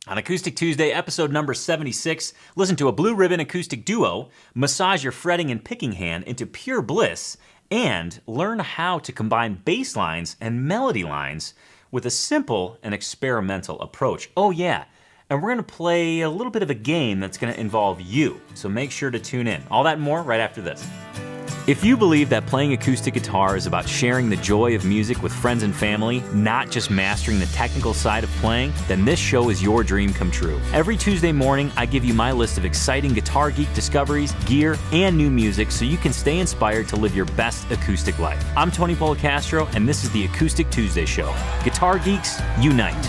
On Acoustic Tuesday, episode number 76, listen to a blue ribbon acoustic duo, massage your fretting and picking hand into pure bliss, and learn how to combine bass lines and melody lines with a simple and experimental approach. Oh yeah, and we're gonna play a little bit of a game that's gonna involve you, so make sure to tune in. All that and more right after this. If you believe that playing acoustic guitar is about sharing the joy of music with friends and family, not just mastering the technical side of playing, then this show is your dream come true. Every Tuesday morning, I give you my list of exciting Guitar Geek discoveries, gear, and new music so you can stay inspired to live your best acoustic life. I'm Tony Polecastro, and this is the Acoustic Tuesday Show. Guitar Geeks, unite.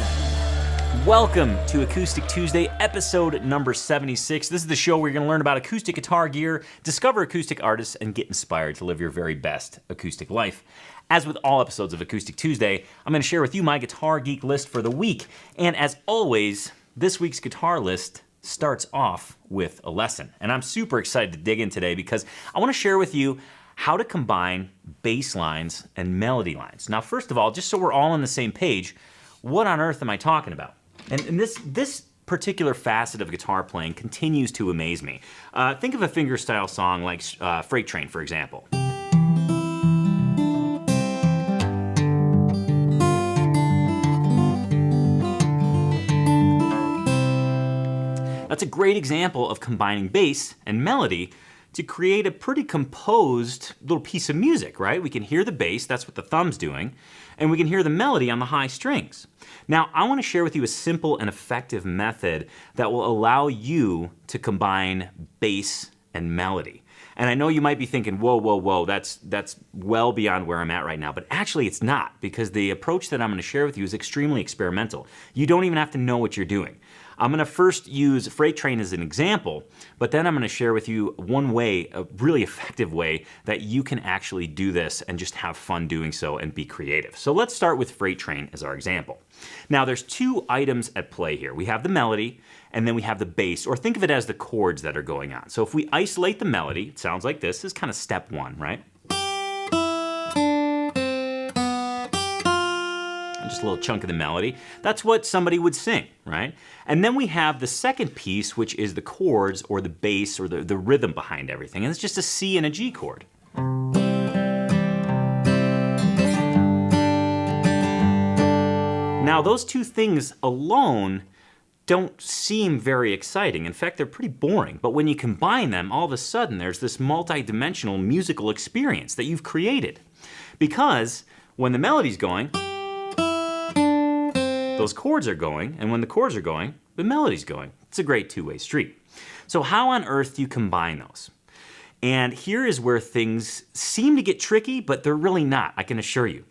Welcome to Acoustic Tuesday, episode number 76. This is the show where you're going to learn about acoustic guitar gear, discover acoustic artists, and get inspired to live your very best acoustic life. As with all episodes of Acoustic Tuesday, I'm going to share with you my Guitar Geek list for the week. And as always, this week's guitar list starts off with a lesson. And I'm super excited to dig in today because I want to share with you how to combine bass lines and melody lines. Now, first of all, just so we're all on the same page, what on earth am I talking about? And this particular facet of guitar playing continues to amaze me. Think of a fingerstyle song like Freight Train, for example. That's a great example of combining bass and melody to create a pretty composed little piece of music, right? We can hear the bass, that's what the thumb's doing, and we can hear the melody on the high strings. Now, I want to share with you a simple and effective method that will allow you to combine bass and melody. And I know you might be thinking, whoa, that's well beyond where I'm at right now. But actually it's not, because the approach that I'm going to share with you is extremely experimental. You don't even have to know what you're doing. I'm going to first use Freight Train as an example, but then I'm going to share with you one way, a really effective way, that you can actually do this and just have fun doing so and be creative. So let's start with Freight Train as our example. Now there's two items at play here. We have the melody, and then we have the bass, or think of it as the chords that are going on. So if we isolate the melody, it sounds like this. This is kind of step one, right? Just a little chunk of the melody. That's what somebody would sing, right? And then we have the second piece, which is the chords or the bass or the rhythm behind everything. And it's just a C and a G chord. Now those two things alone don't seem very exciting. In fact, they're pretty boring. But when you combine them, all of a sudden there's this multi-dimensional musical experience that you've created. Because when the melody's going, those chords are going, and when the chords are going, the melody's going. It's a great two-way street. So how on earth do you combine those? And here is where things seem to get tricky, but they're really not, I can assure you.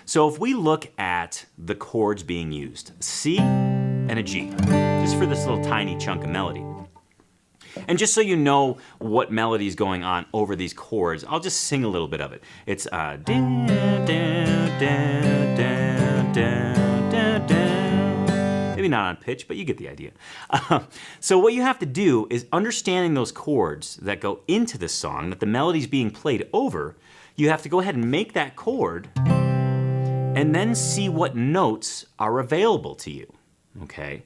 So if we look at the chords being used, C and a G, just for this little tiny chunk of melody. And just so you know what melody is going on over these chords, I'll just sing a little bit of it. It's down, down, down, down, down, down. Maybe not on pitch, but you get the idea. So what you have to do is understanding those chords that go into this song, that the melody's being played over, you have to go ahead and make that chord and then see what notes are available to you, okay?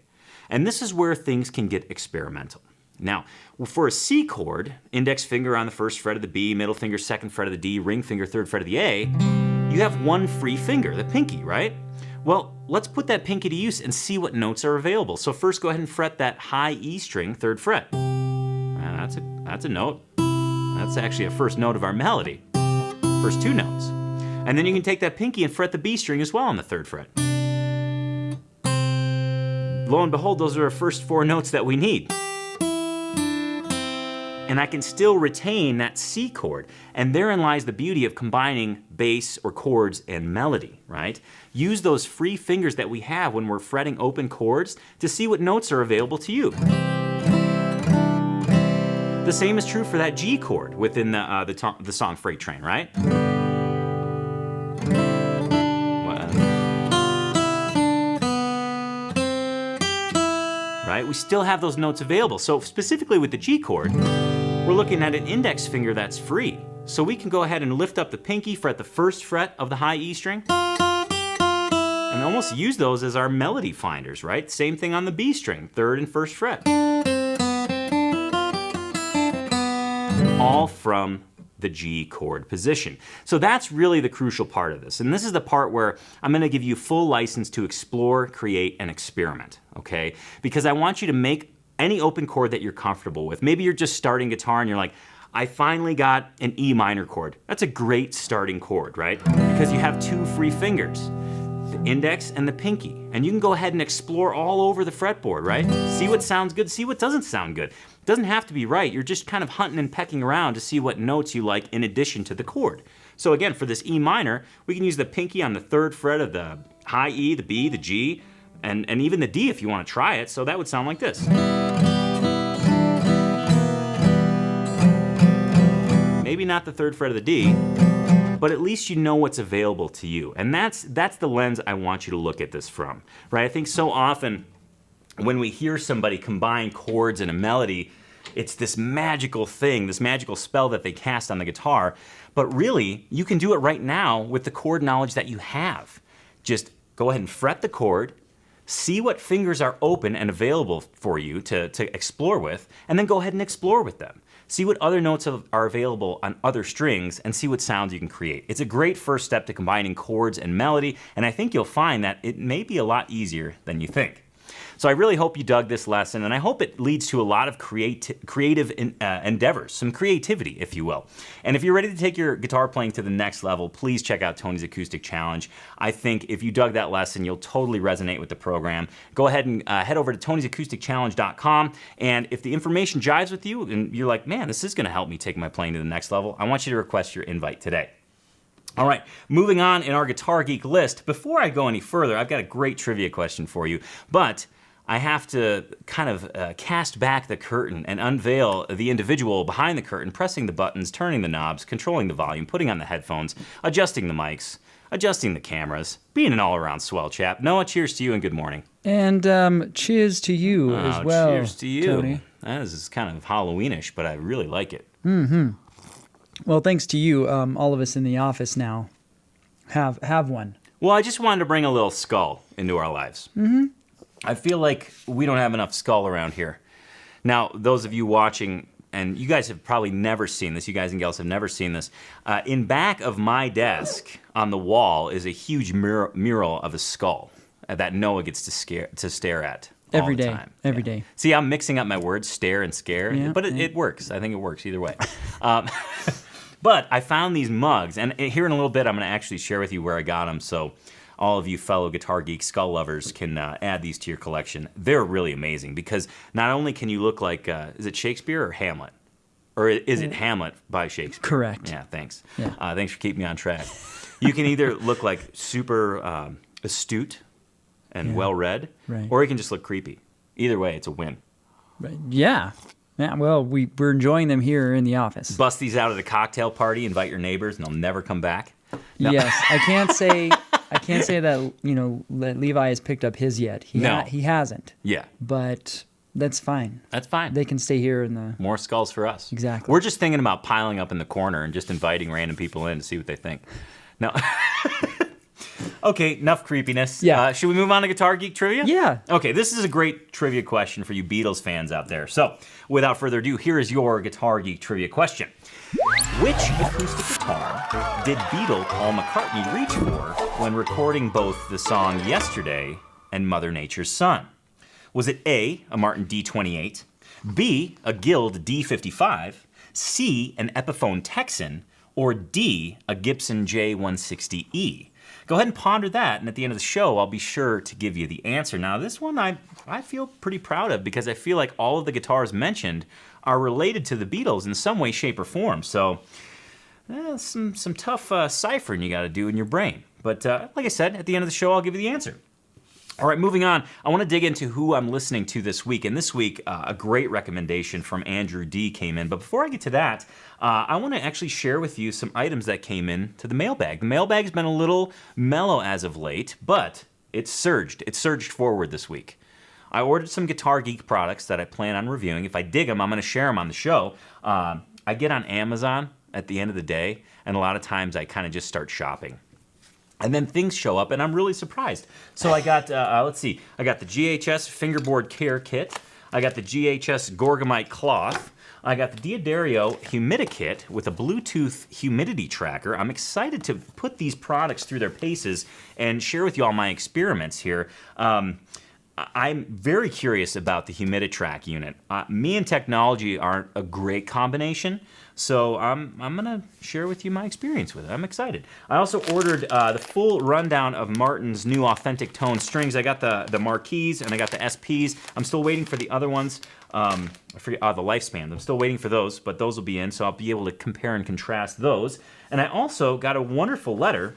And this is where things can get experimental. Now, for a C chord, index finger on the first fret of the B, middle finger second fret of the D, ring finger third fret of the A, you have one free finger, the pinky, right? Well, let's put that pinky to use and see what notes are available. So first go ahead and fret that high E string, third fret. That's a note. That's actually a first note of our melody. First two notes. And then you can take that pinky and fret the B string as well on the third fret. Lo and behold, those are our first four notes that we need. And I can still retain that C chord. And therein lies the beauty of combining bass or chords and melody, right? Use those free fingers that we have when we're fretting open chords to see what notes are available to you. The same is true for that G chord within the song Freight Train, right? Right? We still have those notes available. So specifically with the G chord, we're looking at an index finger that's free. So we can go ahead and lift up the pinky, fret the first fret of the high E string, and almost use those as our melody finders, right? Same thing on the B string, 3rd and 1st fret. All from the G chord position. So that's really the crucial part of this. And this is the part where I'm gonna give you full license to explore, create, and experiment, okay? Because I want you to make any open chord that you're comfortable with. Maybe you're just starting guitar and you're like, I finally got an E minor chord. That's a great starting chord, right? Because you have 2 free fingers, the index and the pinky. And you can go ahead and explore all over the fretboard, right? See what sounds good, see what doesn't sound good. It doesn't have to be right. You're just kind of hunting and pecking around to see what notes you like in addition to the chord. So again, for this E minor, we can use the pinky on the 3rd fret of the high E, the B, the G, and even the D if you want to try it. So that would sound like this. Maybe not the 3rd fret of the D, but at least you know what's available to you. And that's the lens I want you to look at this from, right? I think so often when we hear somebody combine chords and a melody, it's this magical thing, this magical spell that they cast on the guitar. But really, you can do it right now with the chord knowledge that you have. Just go ahead and fret the chord, see what fingers are open and available for you to explore with, and then go ahead and explore with them. See what other notes are available on other strings and see what sounds you can create. It's a great first step to combining chords and melody, and I think you'll find that it may be a lot easier than you think. So I really hope you dug this lesson, and I hope it leads to a lot of creative endeavors, some creativity, if you will. And if you're ready to take your guitar playing to the next level, please check out Tony's Acoustic Challenge. I think if you dug that lesson, you'll totally resonate with the program. Go ahead and head over to tonysAcousticChallenge.com, and if the information jives with you and you're like, man, this is going to help me take my playing to the next level, I want you to request your invite today. All right, moving on in our Guitar Geek list. Before I go any further, I've got a great trivia question for you, but I have to kind of cast back the curtain and unveil the individual behind the curtain, pressing the buttons, turning the knobs, controlling the volume, putting on the headphones, adjusting the mics, adjusting the cameras, being an all-around swell chap. Noah, cheers to you and good morning. And cheers to you as well, cheers to you. Tony. That is kind of Halloweenish, but I really like it. Mm-hmm. Well, thanks to you, all of us in the office now have one. Well, I just wanted to bring a little skull into our lives. Mm-hmm. I feel like we don't have enough skull around here. Now, those of you watching, and you guys have probably never seen this, you guys and gals have never seen this, in back of my desk on the wall is a huge mural of a skull that Noah gets to stare at every all the day. time. Every day. See, I'm mixing up my words, stare and scare, Yeah, but it works. I think it works either way. But I found these mugs, and here in a little bit I'm going to actually share with you where I got them, so all of you fellow Guitar Geek skull lovers can add these to your collection. They're really amazing because not only can you look like, is it Shakespeare or Hamlet? Or is it Hamlet by Shakespeare? Correct. Yeah, thanks. Yeah. Thanks for keeping me on track. You can either look like super astute and well-read, right, or you can just look creepy. Either way, it's a win. Right. Yeah. Yeah, well, we're enjoying them here in the office. Bust these out at a cocktail party, invite your neighbors, and they'll never come back. No. Yes, I can't say that, that Levi has picked up his yet. He hasn't. Yeah. But that's fine. That's fine. They can stay here in the... More skulls for us. Exactly. We're just thinking about piling up in the corner and just inviting random people in to see what they think. No. Okay, enough creepiness. Yeah. Should we move on to Guitar Geek Trivia? Yeah. Okay, this is a great trivia question for you Beatles fans out there. So, without further ado, here is your Guitar Geek Trivia question. Which acoustic guitar did Beatle Paul McCartney reach for when recording both the song Yesterday and Mother Nature's Son? Was it A, a Martin D28, B, a Guild D55, C, an Epiphone Texan, or D, a Gibson J160E? Go ahead and ponder that, and at the end of the show, I'll be sure to give you the answer. Now, this one I feel pretty proud of because I feel like all of the guitars mentioned are related to the Beatles in some way, shape, or form. So, some tough ciphering you got to do in your brain. But like I said, at the end of the show, I'll give you the answer. All right, moving on. I want to dig into who I'm listening to this week. And this week, a great recommendation from Andrew D. came in. But before I get to that, I want to actually share with you some items that came in to the mailbag. The mailbag's been a little mellow as of late, but it's surged. It surged forward this week. I ordered some Guitar Geek products that I plan on reviewing. If I dig them, I'm going to share them on the show. I get on Amazon at the end of the day, and a lot of times I kind of just start shopping. And then things show up, and I'm really surprised. So I got, let's see, I got the GHS Fingerboard Care Kit. I got the GHS Gorgamite Cloth. I got the Diodario Humidikit with a Bluetooth humidity tracker. I'm excited to put these products through their paces and share with you all my experiments here. I'm very curious about the Humiditrack unit. Me and technology aren't a great combination, so I'm going to share with you my experience with it. I'm excited. I also ordered the full rundown of Martin's new Authentic Tone strings. I got the Marquees and I got the SPs. I'm still waiting for the other ones. I forget, the Lifespans. I'm still waiting for those, but those will be in, so I'll be able to compare and contrast those. And I also got a wonderful letter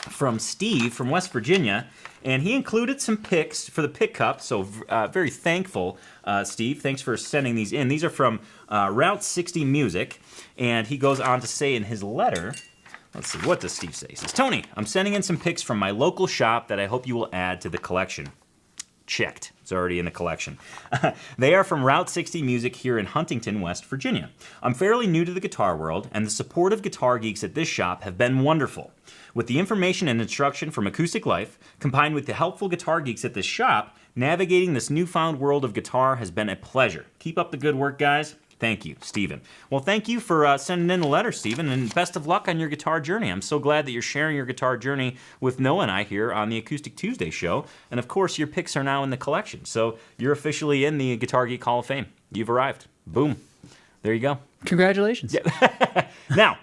from Steve from West Virginia, and he included some picks for the pick cup, so very thankful, Steve. Thanks for sending these in. These are from Route 60 Music, and he goes on to say in his letter, let's see, what does Steve say? He says, Tony, I'm sending in some picks from my local shop that I hope you will add to the collection. Checked. It's already in the collection. They are from Route 60 Music here in Huntington, West Virginia. I'm fairly new to the guitar world, and the support of guitar geeks at this shop have been wonderful. With the information and instruction from Acoustic Life, combined with the helpful guitar geeks at this shop, navigating this newfound world of guitar has been a pleasure. Keep up the good work, guys. Thank you, Stephen. Well, thank you for sending in the letter, Stephen, and best of luck on your guitar journey. I'm so glad that you're sharing your guitar journey with Noah and I here on the Acoustic Tuesday show. And of course, your picks are now in the collection. So you're officially in the Guitar Geek Hall of Fame. You've arrived. Boom. There you go. Congratulations. Yeah. Now,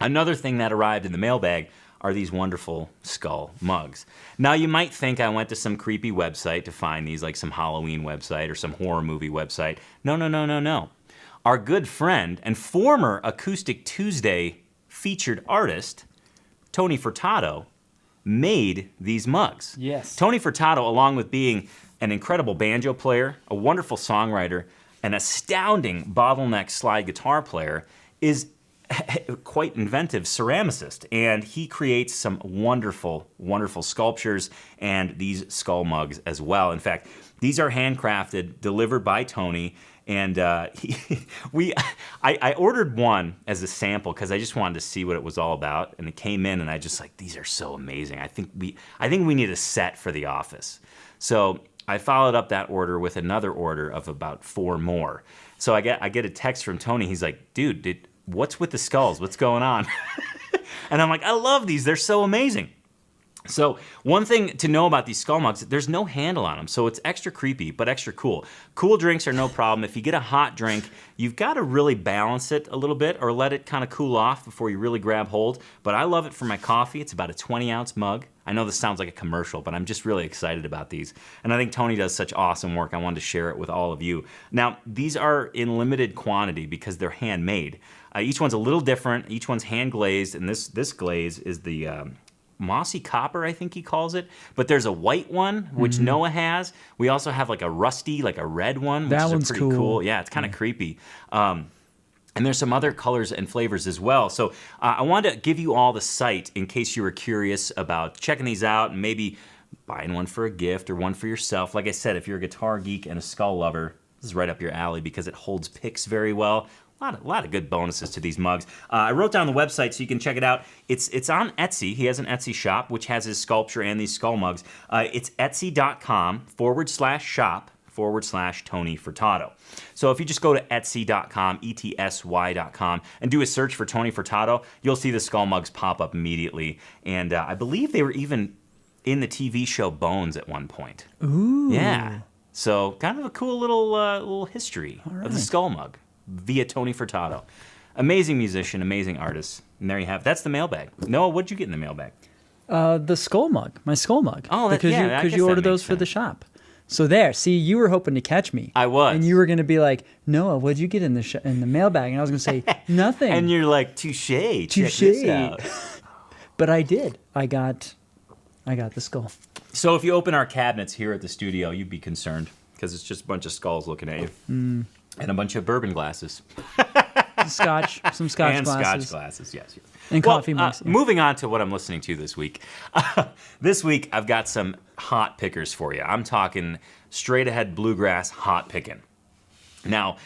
another thing that arrived in the mailbag are these wonderful skull mugs. Now, you might think I went to some creepy website to find these, like some Halloween website or some horror movie website. No, no, no, no, no. Our good friend and former Acoustic Tuesday featured artist, Tony Furtado, made these mugs. Yes. Tony Furtado, along with being an incredible banjo player, a wonderful songwriter, an astounding bottleneck slide guitar player, is quite inventive ceramicist, and he creates some wonderful, wonderful sculptures and these skull mugs as well. In fact, these are handcrafted, delivered by Tony, and I ordered one as a sample because I just wanted to see what it was all about, and it came in, and I just like, these are so amazing. I think we need a set for the office. So I followed up that order with another order of about 4 more. So I get a text from Tony. He's like, dude, what's with the skulls? What's going on? And I'm like, I love these. They're so amazing. So one thing to know about these skull mugs, there's no handle on them, so it's extra creepy, but extra cool. Cool drinks are no problem. If you get a hot drink, you've got to really balance it a little bit or let it kind of cool off before you really grab hold. But I love it for my coffee. It's about a 20-ounce mug. I know this sounds like a commercial, but I'm just really excited about these. And I think Tony does such awesome work. I wanted to share it with all of you. Now, these are in limited quantity because they're handmade. Each one's a little different. Each one's hand glazed, and this glaze is the mossy copper, I think he calls it. But there's a white one, which Noah has. We also have like a rusty, like a red one, which is pretty cool. Yeah, it's kind of creepy. And there's some other colors and flavors as well. So I wanted to give you all the site in case you were curious about checking these out and maybe buying one for a gift or one for yourself. Like I said, if you're a guitar geek and a skull lover, this is right up your alley because it holds picks very well. A lot of good bonuses to these mugs. I wrote down the website so you can check it out. It's on Etsy. He has an Etsy shop, which has his sculpture and these skull mugs. It's etsy.com/shop/Tony Furtado. So if you just go to etsy.com, ETSY.com, and do a search for Tony Furtado, you'll see the skull mugs pop up immediately. And I believe they were even in the TV show Bones at one point. Ooh. Yeah. So kind of a cool little history of the skull mug via Tony Furtado. Amazing musician, amazing artist. And there you have it. That's the mailbag. Noah, what'd you get in the mailbag? The skull mug, my skull mug. Oh, because you ordered those for the shop. So there, see, you were hoping to catch me. I was. And you were going to be like, Noah, what'd you get in the mailbag? And I was going to say, nothing. And you're like, touche, check this out. But I did. I got the skull. So if you open our cabinets here at the studio, you'd be concerned because it's just a bunch of skulls looking at you. And a bunch of bourbon glasses. Some scotch and glasses. Scotch glasses, yes. And coffee mugs. Yeah. Moving on to what I'm listening to this week. This week, I've got some hot pickers for you. I'm talking straight ahead bluegrass hot picking. Now,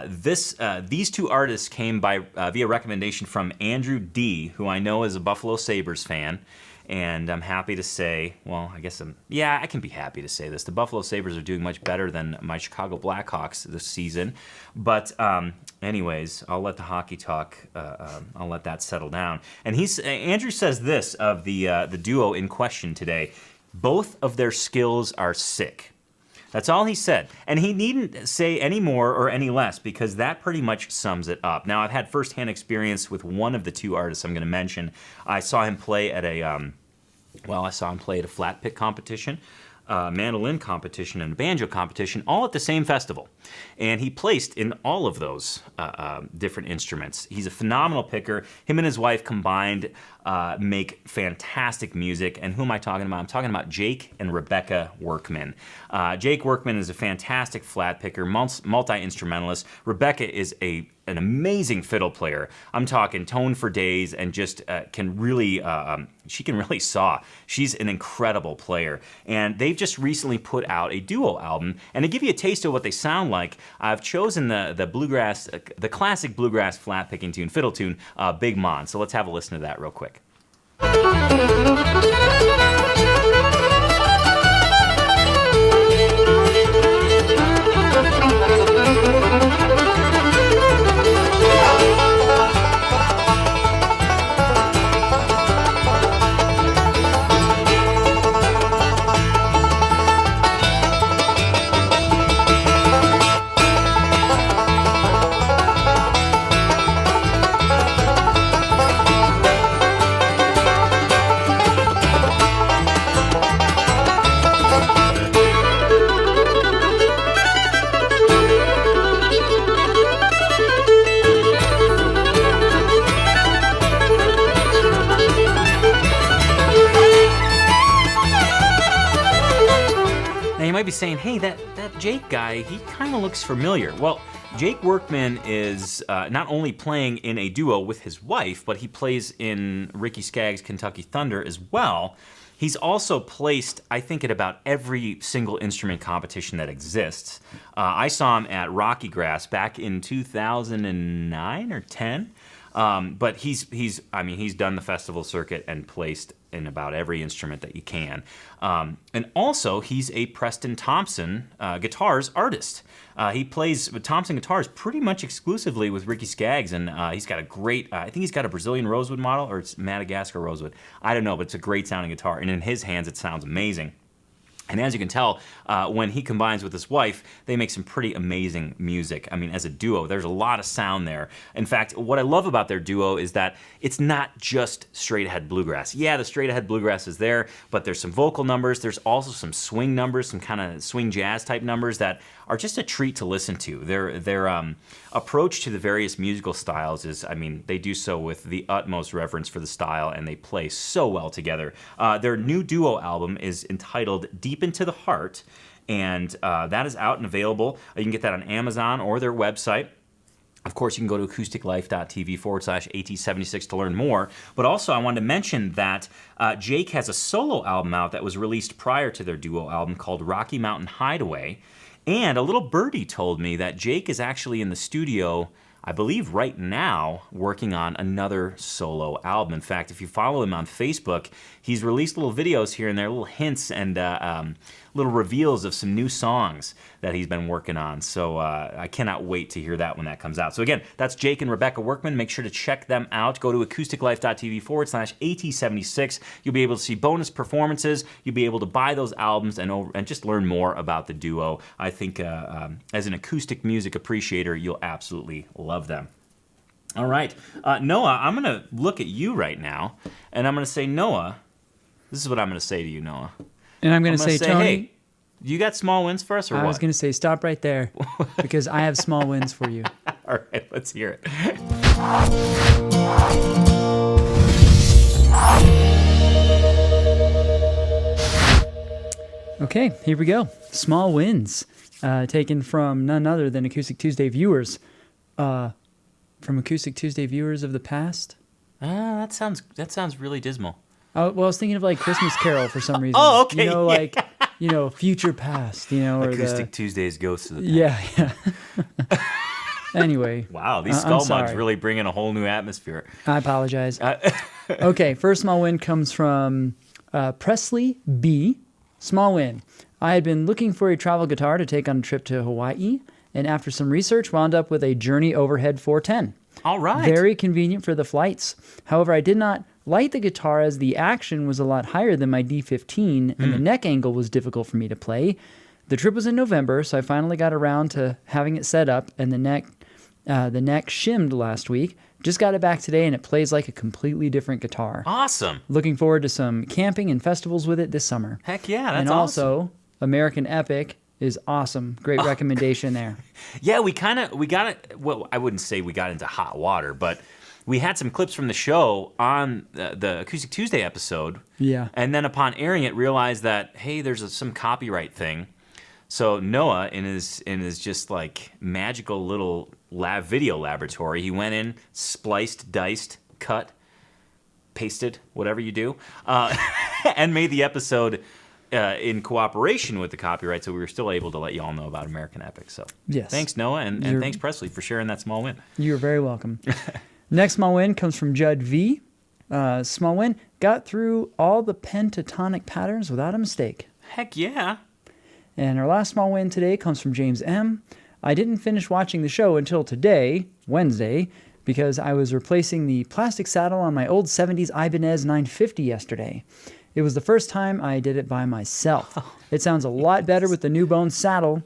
these two artists came by via recommendation from Andrew D., who I know is a Buffalo Sabres fan. And I'm happy to say, well, I can be happy to say this. The Buffalo Sabres are doing much better than my Chicago Blackhawks this season. But anyways, I'll let the hockey talk, I'll let that settle down. And Andrew says this of the duo in question today. Both of their skills are sick. That's all he said. And he needn't say any more or any less because that pretty much sums it up. Now, I've had firsthand experience with one of the two artists I'm going to mention. I saw him play at a flat pick competition, mandolin competition, and a banjo competition, all at the same festival. And he placed in all of those different instruments. He's a phenomenal picker. Him and his wife combined make fantastic music. And who am I talking about? I'm talking about Jake and Rebekah Workman. Jake Workman is a fantastic flat picker, multi-instrumentalist. Rebekah is an amazing fiddle player. I'm talking tone for days and just can really saw. She's an incredible player. And they've just recently put out a duo album. And to give you a taste of what they sound like, I've chosen the bluegrass, the classic bluegrass flat picking tune, fiddle tune, Big Mon. So let's have a listen to that real quick. Might be saying, hey, that Jake guy, he kind of looks familiar. Well, Jake Workman is not only playing in a duo with his wife, but he plays in Ricky Skaggs' Kentucky Thunder as well. He's also placed, I think, at about every single instrument competition that exists. I saw him at Rocky Grass back in 2009 or 10. But he's done the festival circuit and placed in about every instrument that you can. And also, he's a Preston Thompson guitars artist. He plays with Thompson guitars pretty much exclusively with Ricky Skaggs, and he's got a great, I think he's got a Brazilian rosewood model, or it's Madagascar rosewood. I don't know, but it's a great sounding guitar, and in his hands it sounds amazing. And as you can tell, when he combines with his wife, they make some pretty amazing music. I mean, as a duo, there's a lot of sound there. In fact, what I love about their duo is that it's not just straight-ahead bluegrass. Yeah, the straight-ahead bluegrass is there, but there's some vocal numbers. There's also some swing numbers, some kind of swing jazz type numbers that are just a treat to listen to. Their approach to the various musical styles is, I mean, they do so with the utmost reverence for the style, and they play so well together. Their new duo album is entitled Deep Into the Heart, and that is out and available. You can get that on Amazon or their website. Of course, you can go to acousticlife.tv/AT76 to learn more. But also, I wanted to mention that Jake has a solo album out that was released prior to their duo album called Rocky Mountain Hideaway. And a little birdie told me that Jake is actually in the studio, I believe right now, working on another solo album. In fact, if you follow him on Facebook, he's released little videos here and there, little hints and little reveals of some new songs that he's been working on. So I cannot wait to hear that when that comes out. So again, that's Jake and Rebekah Workman. Make sure to check them out. Go to acousticlife.tv/AT76. You'll be able to see bonus performances. You'll be able to buy those albums and just learn more about the duo. I think as an acoustic music appreciator, you'll absolutely love them. All right. Noah, I'm going to look at you right now, and I'm going to say, Noah, this is what I'm going to say to you, Noah. And I'm going to say, Tony, hey, you got small wins for us, or what? I was going to say, stop right there, because I have small wins for you. All right, let's hear it. Okay, here we go. Small wins, taken from none other than Acoustic Tuesday viewers. From Acoustic Tuesday viewers of the past. That sounds really dismal. Well, I was thinking of like Christmas Carol for some reason. Oh, okay. You know, like, future past, or Acoustic Tuesday's Ghosts of the Past. Yeah. Anyway. Wow, these I'm skull mugs sorry. really bring in a whole new atmosphere. I apologize. Okay, first small win comes from Presley B. Small win. I had been looking for a travel guitar to take on a trip to Hawaii, and after some research, wound up with a Journey Overhead 410. All right. Very convenient for the flights. However, I did not like the guitar as the action was a lot higher than my D15, and the neck angle was difficult for me to play. The trip was in November, so I finally got around to having it set up, and the neck shimmed last week. Just got it back today, and it plays like a completely different guitar. Awesome. Looking forward to some camping and festivals with it this summer. Heck yeah, that's and awesome. also, American Epic is awesome. Great recommendation there. Yeah, we got it. Well, I wouldn't say we got into hot water, but we had some clips from the show on the Acoustic Tuesday episode. Yeah. And then upon airing it, realized that, hey, there's some copyright thing. So Noah, in his just like magical little video laboratory, he went in, spliced, diced, cut, pasted, whatever you do, and made the episode in cooperation with the copyright, so we were still able to let you all know about American Epic. So Yes. thanks, Noah, and thanks, Presley, for sharing that small win. You're very welcome. Next small win comes from Judd V. Small win. Got through all the pentatonic patterns without a mistake. Heck yeah. And our last small win today comes from James M. I didn't finish watching the show until today, Wednesday, because I was replacing the plastic saddle on my old 70s Ibanez 950 yesterday. It was the first time I did it by myself. It sounds a lot better with the new bone saddle.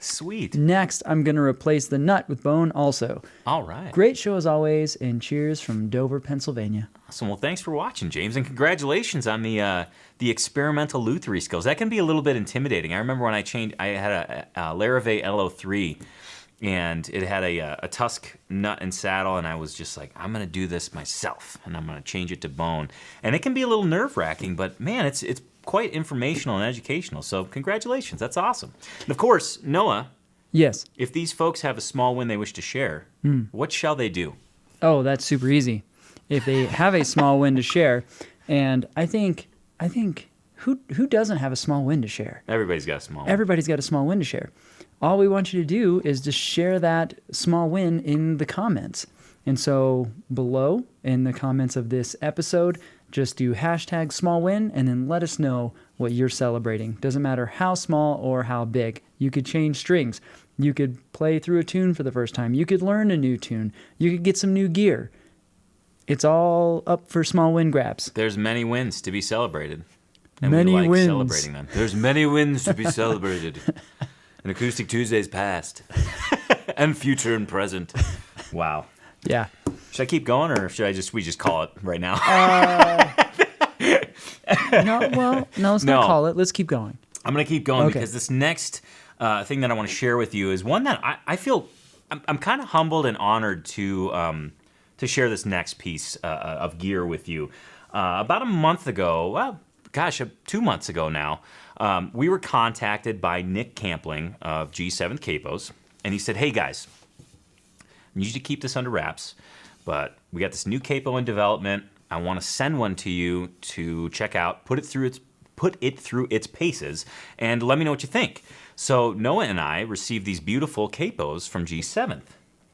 Sweet. Next, I'm going to replace the nut with bone also. All right. Great show as always, and cheers from Dover, Pennsylvania. Awesome. Well, thanks for watching, James, and congratulations on the experimental lutherie skills. That can be a little bit intimidating. I remember when I had a Larrivee LO3, and it had a Tusk nut and saddle, and I was just like, I'm going to do this myself, and I'm going to change it to bone. And it can be a little nerve-wracking, but man, it's quite informational and educational. So congratulations. That's awesome. And of course, Noah, Yes. if these folks have a small win they wish to share, what shall they do? Oh, that's super easy. If they have a small win to share, and I think who doesn't have a small win to share? Everybody's got a small win. Everybody's got a small win to share. All we want you to do is to share that small win in the comments. And so below in the comments of this episode, just do hashtag small win and then let us know what you're celebrating. Doesn't matter how small or how big. You could change strings. You could play through a tune for the first time. You could learn a new tune. You could get some new gear. It's all up for small win grabs. There's many wins to be celebrated. And Many we like wins. celebrating them. There's many wins to be celebrated. And Acoustic Tuesday's past. And future and present. Wow. Yeah. Should I keep going, or should we just call it right now? No, let's not call it. Let's keep going. I'm going to keep going Okay. because this next thing that I want to share with you is one that I feel I'm kind of humbled and honored to share this next piece of gear with you. About a month ago, 2 months ago now, we were contacted by Nick Campling of G7 Capos, and he said, "Hey guys, I need you to keep this under wraps, but we got this new capo in development. I want to send one to you to check out, put it through its paces, and let me know what you think." So Noah and I received these beautiful capos from G7,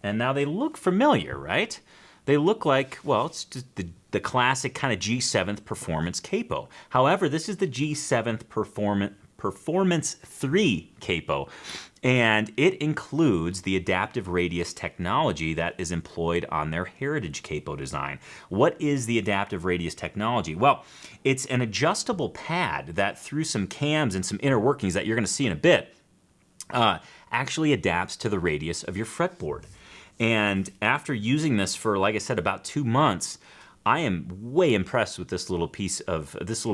and now they look familiar, right? They look like, well, it's just the classic kind of G7 performance capo. However, this is the G7 Performance 3 capo, and it includes the adaptive radius technology that is employed on their heritage capo design. What is the adaptive radius technology? Well, it's an adjustable pad that, through some cams and some inner workings that you're going to see in a bit, actually adapts to the radius of your fretboard. And after using this for, like I said, about 2 months, I am way impressed with this little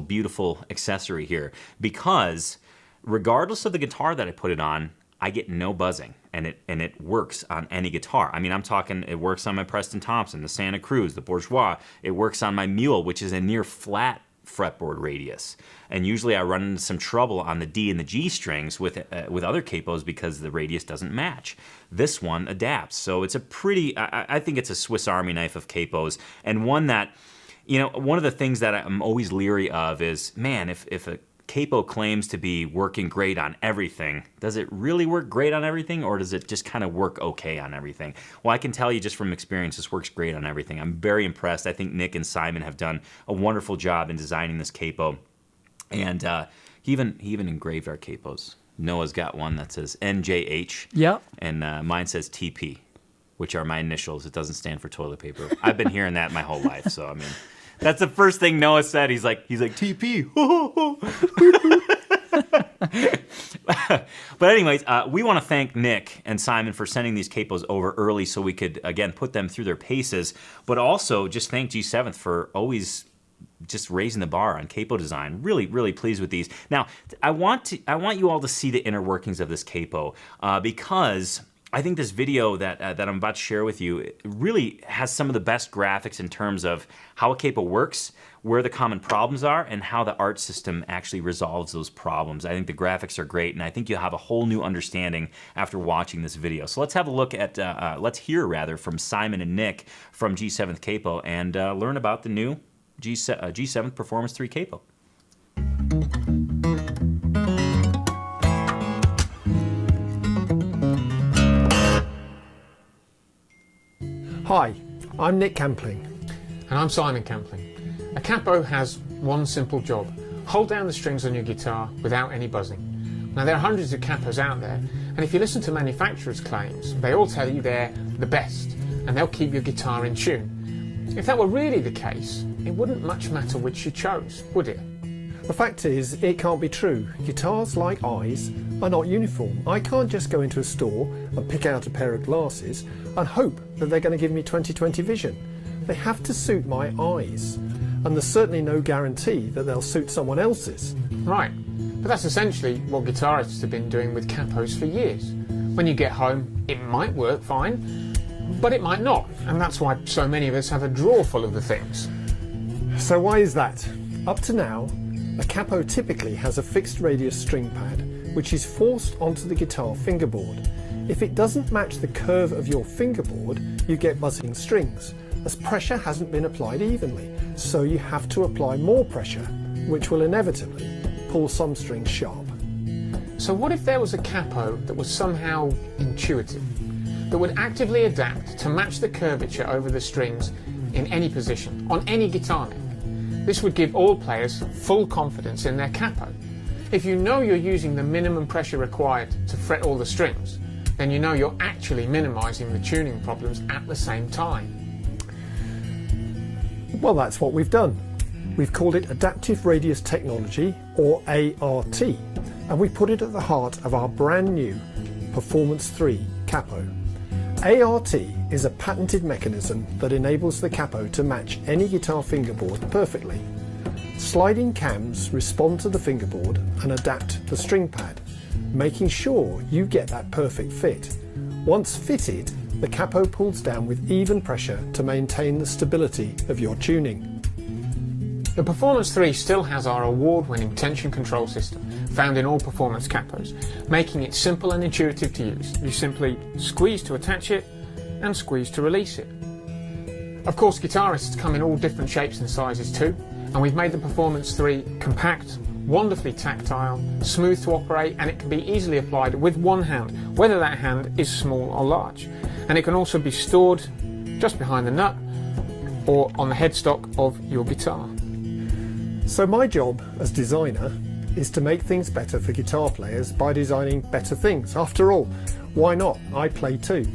beautiful accessory here, because regardless of the guitar that I put it on, I get no buzzing, and it works on any guitar. I mean, I'm talking, it works on my Preston Thompson, the Santa Cruz, the Bourgeois. It works on my Mule, which is a near flat fretboard radius. And usually I run into some trouble on the D and the G strings with other capos because the radius doesn't match. This one adapts. So it's a pretty, I think it's a Swiss Army knife of capos, and one that, one of the things that I'm always leery of is, man, if a Capo claims to be working great on everything. Does it really work great on everything, or does it just kind of work okay on everything? Well, I can tell you just from experience, this works great on everything. I'm very impressed. I think Nick and Simon have done a wonderful job in designing this capo. And he even engraved our capos. Noah's got one that says NJH. Yeah. And mine says TP, which are my initials. It doesn't stand for toilet paper. I've been hearing that my whole life, so I mean, that's the first thing Noah said. He's like TP. But anyways, we want to thank Nick and Simon for sending these capos over early so we could again put them through their paces. But also just thank G7th for always just raising the bar on capo design. Really, really pleased with these. Now, I want you all to see the inner workings of this capo because I think this video that I'm about to share with you really has some of the best graphics in terms of how a capo works, where the common problems are, and how the art system actually resolves those problems. I think the graphics are great, and I think you'll have a whole new understanding after watching this video. So let's have a look at, let's hear rather from Simon and Nick from G7th Capo and learn about the new G7th Performance 3 Capo. Hi, I'm Nick Campling. And I'm Simon Campling. A capo has one simple job: hold down the strings on your guitar without any buzzing. Now, there are hundreds of capos out there, and if you listen to manufacturers' claims, they all tell you they're the best and they'll keep your guitar in tune. If that were really the case, it wouldn't much matter which you chose, would it? The fact is, it can't be true. Guitars, like eyes, are not uniform. I can't just go into a store and pick out a pair of glasses and hope that they're going to give me 20/20 vision. They have to suit my eyes, and there's certainly no guarantee that they'll suit someone else's. Right, but that's essentially what guitarists have been doing with capos for years. When you get home, it might work fine, but it might not, and that's why so many of us have a drawer full of the things. So why is that? Up to now, a capo typically has a fixed radius string pad, which is forced onto the guitar fingerboard. If it doesn't match the curve of your fingerboard, you get buzzing strings, as pressure hasn't been applied evenly. So you have to apply more pressure, which will inevitably pull some strings sharp. So what if there was a capo that was somehow intuitive, that would actively adapt to match the curvature over the strings in any position, on any guitar neck? This would give all players full confidence in their capo. If you know you're using the minimum pressure required to fret all the strings, then you know you're actually minimizing the tuning problems at the same time. Well, that's what we've done. We've called it Adaptive Radius Technology, or ART, and we put it at the heart of our brand new Performance 3 Capo. ART is a patented mechanism that enables the capo to match any guitar fingerboard perfectly. Sliding cams respond to the fingerboard and adapt the string pad, making sure you get that perfect fit. Once fitted, the capo pulls down with even pressure to maintain the stability of your tuning. The Performance 3 still has our award-winning tension control system found in all performance capos, making it simple and intuitive to use. You simply squeeze to attach it and squeeze to release it. Of course, guitarists come in all different shapes and sizes too, and we've made the Performance 3 compact, wonderfully tactile, smooth to operate, and it can be easily applied with one hand, whether that hand is small or large. And it can also be stored just behind the nut or on the headstock of your guitar. So my job as designer is to make things better for guitar players by designing better things. After all, why not? I play too.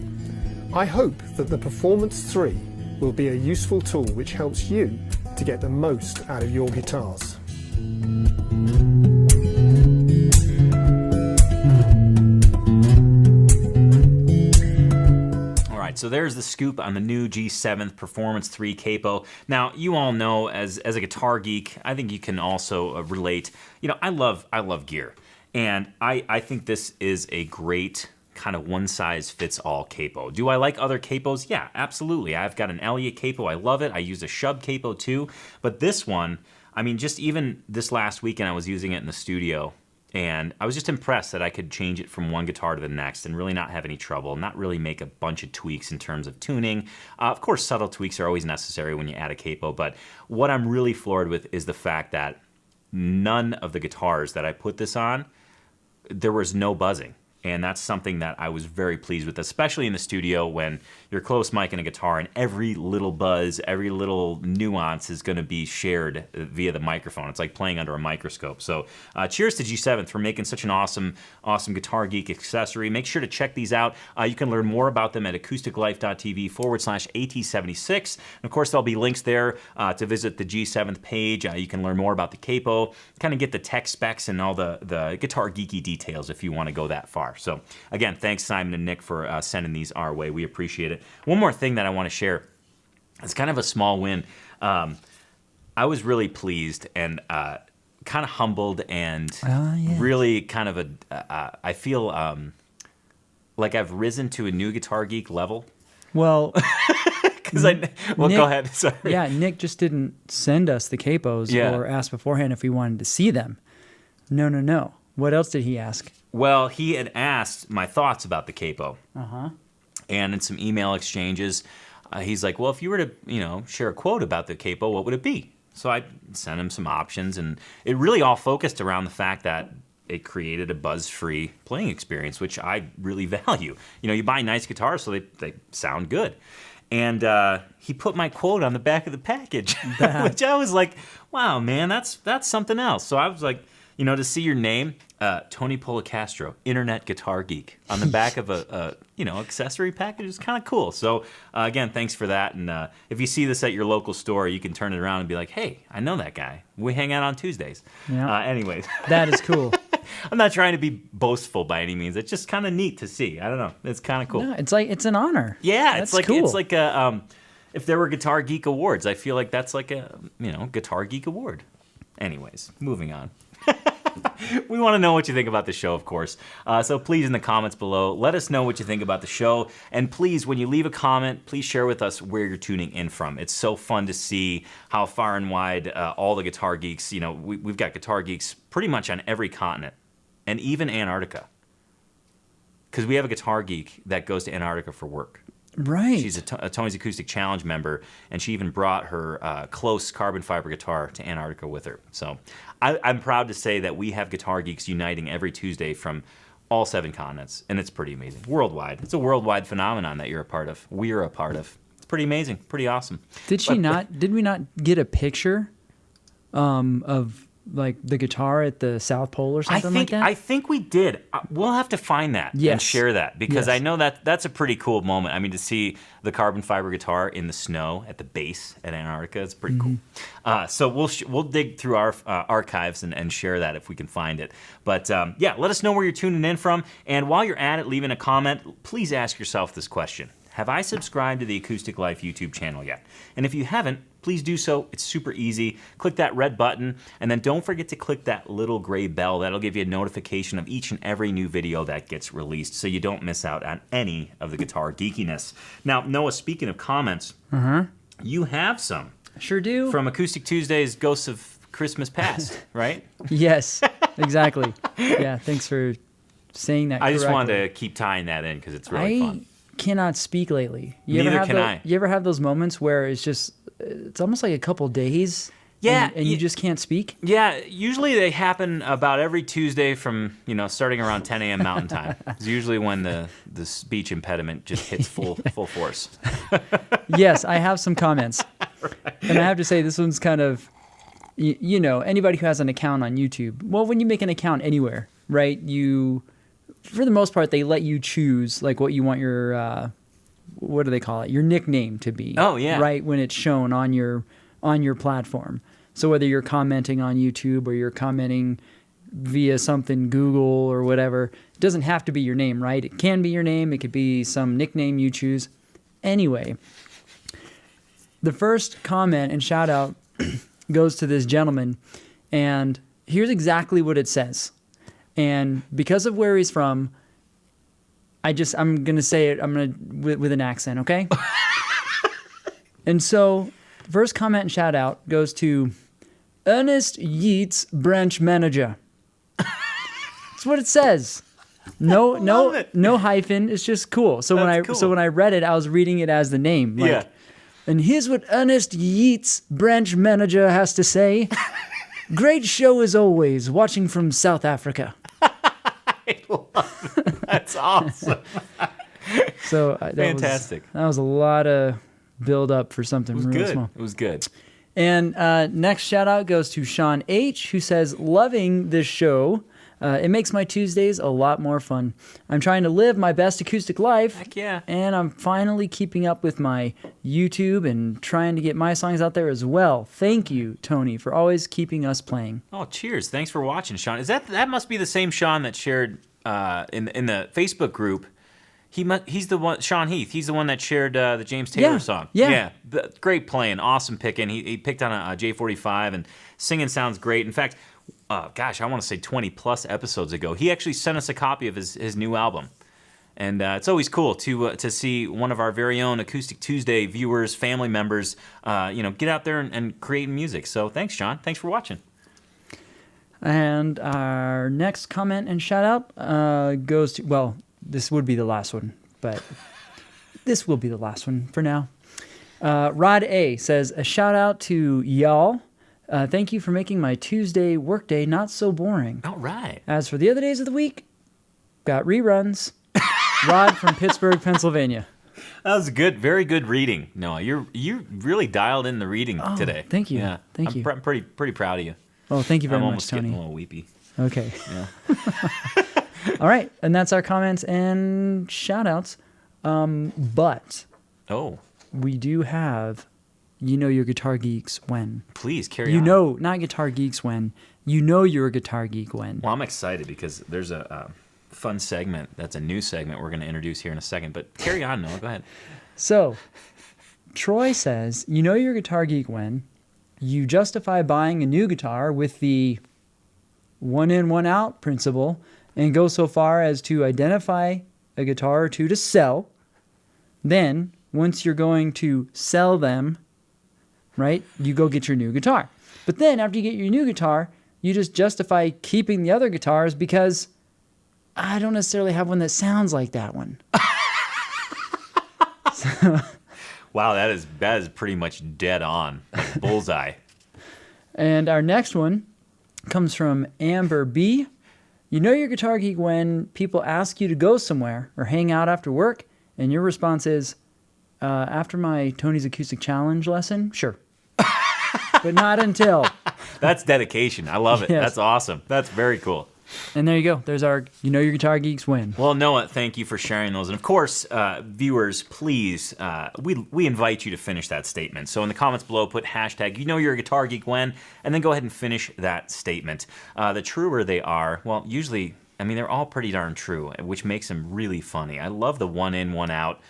I hope that the Performance 3 will be a useful tool which helps you to get the most out of your guitars. So there's the scoop on the new G7th Performance 3 Capo. Now, you all know, as a guitar geek, I think you can also relate. You know, I love gear, and I think this is a great kind of one-size-fits-all capo. Do I like other capos? Yeah, absolutely. I've got an Elliott capo. I love it. I use a Shub capo too, but this one, I mean, just even this last weekend, I was using it in the studio. And I was just impressed that I could change it from one guitar to the next and really not have any trouble, not really make a bunch of tweaks in terms of tuning. Of course, subtle tweaks are always necessary when you add a capo, but what I'm really floored with is the fact that none of the guitars that I put this on, there was no buzzing. And that's something that I was very pleased with, especially in the studio when you're close micing a guitar and every little buzz, every little nuance is going to be shared via the microphone. It's like playing under a microscope. So cheers to G7 for making such an awesome Guitar Geek accessory. Make sure to check these out. You can learn more about them at acousticlife.tv/AT76. And of course, there'll be links there to visit the G7 page. You can learn more about the Capo, kind of get the tech specs and all the guitar geeky details if you want to go that far. So again, thanks Simon and Nick for sending these our way. We appreciate it. One more thing that I want to share. It's kind of a small win. I was really pleased and kind of humbled and really kind of I feel like I've risen to a new Guitar Geek level. Well, Nick, go ahead. Sorry. Yeah, Nick just didn't send us the capos or ask beforehand if we wanted to see them. No. What else did he ask? Well, he had asked my thoughts about the Capo. And in some email exchanges, he's like, well, if you were to, share a quote about the Capo, what would it be? So I sent him some options, and it really all focused around the fact that it created a buzz-free playing experience, which I really value. You buy nice guitars, so they sound good. And he put my quote on the back of the package, which I was like, wow, man, that's something else. So I was like, to see your name, Tony Polecastro, Internet Guitar Geek, on the back of a accessory package is kind of cool. So again, thanks for that. And if you see this at your local store, you can turn it around and be like, hey, I know that guy. We hang out on Tuesdays. Yeah. Anyways. That is cool. I'm not trying to be boastful by any means. It's just kind of neat to see. I don't know. It's kind of cool. No, it's an honor. Yeah, that's it's cool. It's like a if there were Guitar Geek Awards, I feel like that's like a Guitar Geek Award. Anyways, moving on. We want to know what you think about the show, of course. So please, in the comments below, let us know what you think about the show. And please, when you leave a comment, please share with us where you're tuning in from. It's so fun to see how far and wide all the Guitar Geeks, we've got Guitar Geeks pretty much on every continent, and even Antarctica. Because we have a Guitar Geek that goes to Antarctica for work. Right. She's a Tony's Acoustic Challenge member, and she even brought her close carbon fiber guitar to Antarctica with her. So I'm proud to say that we have Guitar Geeks uniting every Tuesday from all 7 continents, and it's pretty amazing. Worldwide. It's a worldwide phenomenon that you're a part of. We're a part of. It's pretty amazing. Pretty awesome. Did we not get a picture of like the guitar at the South Pole or something like that? I think we did. We'll have to find that and share that, because I know that's a pretty cool moment. I mean, to see the carbon fiber guitar in the snow at the base at Antarctica, it's pretty cool. So we'll dig through our archives and share that if we can find it. But let us know where you're tuning in from. And while you're at it, leaving a comment, please ask yourself this question. Have I subscribed to the Acoustic Life YouTube channel yet? And if you haven't, please do so. It's super easy. Click that red button, and then don't forget to click that little gray bell. That'll give you a notification of each and every new video that gets released, so you don't miss out on any of the guitar geekiness. Now, Noah, speaking of comments, you have some. I sure do. From Acoustic Tuesday's Ghosts of Christmas Past, right? Yes, exactly. Yeah, thanks for saying that I just correctly. wanted to keep tying that in because it's really fun. Cannot speak lately. Neither can I. You ever have those moments where it's almost like a couple days? Yeah. And you just can't speak? Yeah, usually they happen about every Tuesday from, starting around 10 a.m. Mountain Time. It's usually when the speech impediment just hits full force. Yes, I have some comments. Right. And I have to say, this one's kind of, anybody who has an account on YouTube, well, when you make an account anywhere, right, for the most part, they let you choose like what you want your, what do they call it? Your nickname to be. Oh, yeah. Right, when it's shown on your platform. So whether you're commenting on YouTube or you're commenting via something Google or whatever, it doesn't have to be your name, right? It can be your name. It could be some nickname you choose. Anyway, the first comment and shout out goes to this gentleman, and here's exactly what it says. And because of where he's from, I'm going to say it, with an accent, okay? And so, first comment and shout out goes to Ernest Yeats, branch manager. That's what it says. No hyphen. It's just cool. So when I read it, I was reading it as the name. Like, yeah. And here's what Ernest Yeats, branch manager, has to say. Great show as always. Watching from South Africa. I love it. That's awesome. So Fantastic. That was a lot of build up for something real Good. small. It was good. And next shout out goes to Sean H, who says, loving this show. It makes my Tuesdays a lot more fun. I'm trying to live my best acoustic life. Heck yeah. And I'm finally keeping up with my YouTube and trying to get my songs out there as well. Thank you, Tony, for always keeping us playing. Oh, cheers. Thanks for watching, Sean. That must be the same Sean that shared in the Facebook group. He's the one, Sean Heath. He's the one that shared the James Taylor song. Yeah. Great playing, awesome picking. He picked on a J45, and singing sounds great. In fact, I want to say 20 plus episodes ago, he actually sent us a copy of his new album. And it's always cool to see one of our very own Acoustic Tuesday viewers, family members, get out there and create music. So thanks, Sean. Thanks for watching. And our next comment and shout out goes to, well, this would be the last one, but this will be the last one for now. Rod A says, a shout out to y'all. Thank you for making my Tuesday workday not so boring. All right. As for the other days of the week, got reruns. Rod from Pittsburgh, Pennsylvania. That was good, very good reading. Noah, you really dialed in the reading today. Thank you. Yeah, Thank you. I'm pretty proud of you. Oh, thank you very I'm much, almost Tony. getting a little weepy. Okay. Yeah. All right, and that's our comments and shout-outs. But we do have, you're guitar geeks when. Please carry on. Not guitar geeks when. You're a guitar geek when. Well, I'm excited because there's a fun segment. That's a new segment we're going to introduce here in a second. But carry on, Noah. Go ahead. So, Troy says, you're a guitar geek when you justify buying a new guitar with the one in, one out principle and go so far as to identify a guitar or two to sell. Then, once you're going to sell them, right, you go get your new guitar. But then, after you get your new guitar, you just justify keeping the other guitars because I don't necessarily have one that sounds like that one. Wow, that is pretty much dead on, like bullseye. And our next one comes from Amber B. You're a guitar geek when people ask you to go somewhere or hang out after work, and your response is, after my Tony's Acoustic Challenge lesson, sure. But not until. That's dedication. I love it. Yes. That's awesome. That's very cool. And there you go. There's our your guitar geeks win. Well, Noah, thank you for sharing those. And of course, viewers, please, we invite you to finish that statement. So in the comments below, put hashtag you're a guitar geek when, and then go ahead and finish that statement. The truer they are, well, usually, they're all pretty darn true, which makes them really funny. I love the one in, one out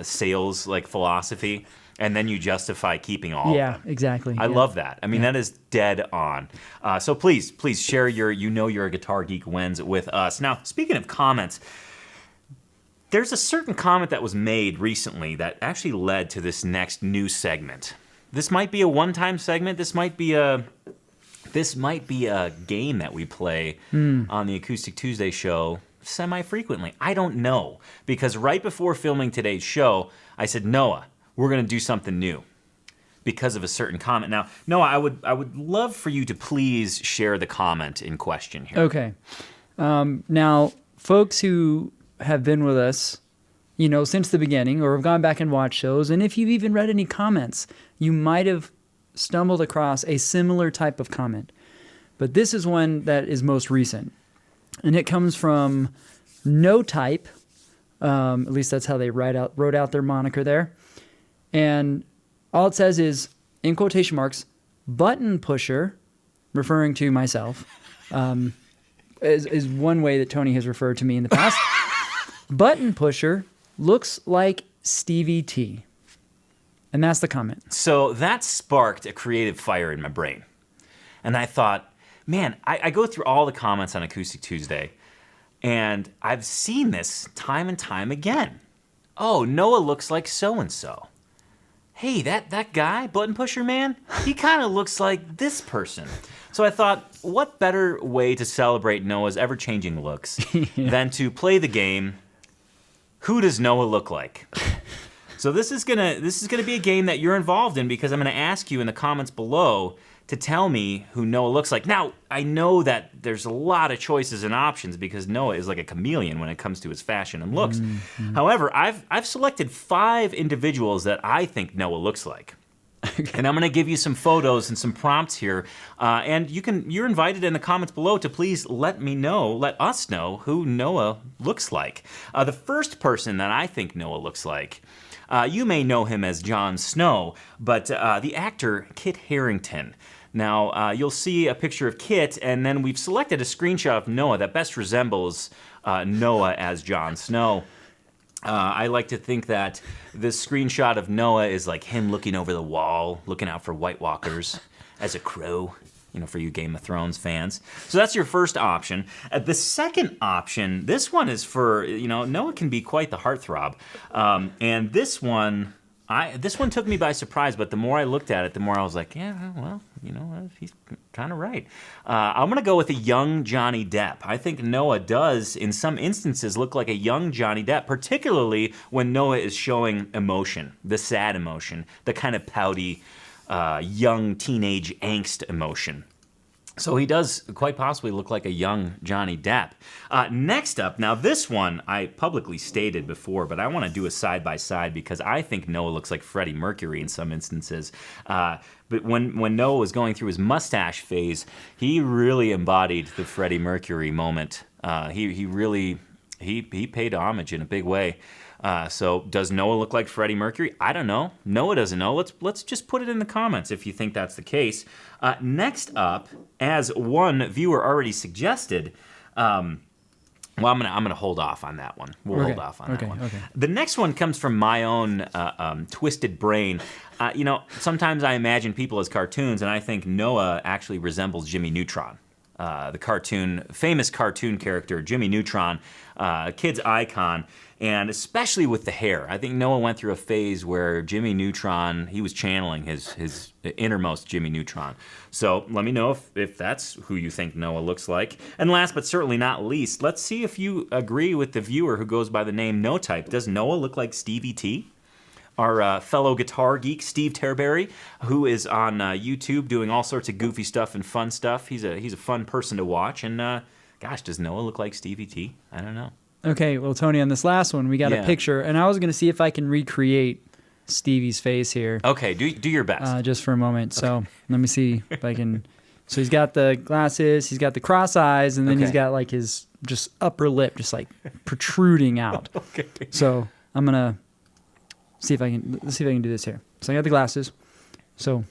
sales philosophy. And then you justify keeping all of them. Yeah, exactly. I love that. That is dead on. So please share your you're a guitar geek wins with us. Now, speaking of comments, there's a certain comment that was made recently that actually led to this next new segment. This might be a one-time segment. This might be a game that we play on the Acoustic Tuesday show semi-frequently. I don't know. Because right before filming today's show, I said, Noah, we're going to do something new because of a certain comment. Now, Noah, I would love for you to please share the comment in question here. Okay. Now, folks who have been with us, since the beginning or have gone back and watched shows, and if you've even read any comments, you might have stumbled across a similar type of comment. But this is one that is most recent. And it comes from No Type. At least that's how they wrote out their moniker there. And all it says is, in quotation marks, button pusher, referring to myself, is one way that Tony has referred to me in the past. Button pusher looks like Stevie T. And that's the comment. So that sparked a creative fire in my brain. And I thought, man, I go through all the comments on Acoustic Tuesday, and I've seen this time and time again. Oh, Noah looks like so-and-so. Hey, that guy, button pusher man, he kind of looks like this person. So I thought, what better way to celebrate Noah's ever-changing looks than to play the game, Who Does Noah Look Like? So this is gonna be a game that you're involved in because I'm gonna ask you in the comments below to tell me who Noah looks like. Now, I know that there's a lot of choices and options because Noah is like a chameleon when it comes to his fashion and looks. Mm-hmm. However, I've selected 5 individuals that I think Noah looks like. And I'm going to give you some photos and some prompts here. And you're invited in the comments below to please let us know who Noah looks like. The first person that I think Noah looks like, you may know him as Jon Snow, but the actor Kit Harington. Now, you'll see a picture of Kit, and then we've selected a screenshot of Noah that best resembles Noah as Jon Snow. I like to think that this screenshot of Noah is like him looking over the wall, looking out for White Walkers as a crow, for you Game of Thrones fans. So that's your first option. The second option, this one is for, Noah can be quite the heartthrob. And this one took me by surprise, but the more I looked at it, the more I was like, yeah, well, he's kind of right. I'm going to go with a young Johnny Depp. I think Noah does, in some instances, look like a young Johnny Depp, particularly when Noah is showing emotion, the sad emotion, the kind of pouty, young teenage angst emotion. So he does quite possibly look like a young Johnny Depp. Next up, now this one I publicly stated before, but I want to do a side-by-side because I think Noah looks like Freddie Mercury in some instances. But when Noah was going through his mustache phase, he really embodied the Freddie Mercury moment. He paid homage in a big way. So does Noah look like Freddie Mercury? I don't know. Noah doesn't know. Let's just put it in the comments if you think that's the case. Next up, as one viewer already suggested, I'm gonna hold off on that one. We'll hold off on that one. Okay. The next one comes from my own twisted brain. Sometimes I imagine people as cartoons, and I think Noah actually resembles Jimmy Neutron. The famous cartoon character, Jimmy Neutron, kid's icon, and especially with the hair. I think Noah went through a phase where Jimmy Neutron, he was channeling his innermost Jimmy Neutron. So let me know if that's who you think Noah looks like. And last but certainly not least, let's see if you agree with the viewer who goes by the name No Type. Does Noah look like Stevie T? Our fellow guitar geek, Steve Terberry, who is on YouTube doing all sorts of goofy stuff and fun stuff. He's a fun person to watch. And gosh, does Noah look like Stevie T? I don't know. Okay, well, Tony, on this last one, we got a picture, and I was going to see if I can recreate Stevie's face here. Okay, do your best. Just for a moment. Okay. So let me see if I can. So he's got the glasses, he's got the cross eyes, and then he's got like his just upper lip just like protruding out. Okay. So I'm going to see if I can do this here. So I got the glasses. So